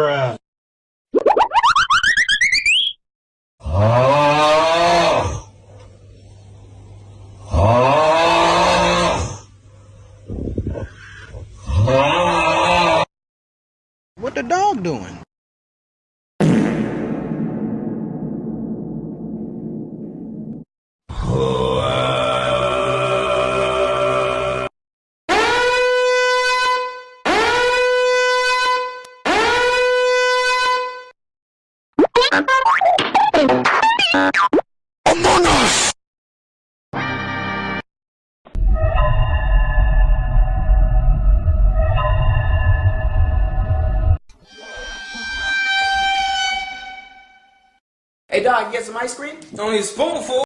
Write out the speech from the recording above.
Bruh. What the dog doing? Among Us! Hey, dog, get some ice cream? Only a spoonful.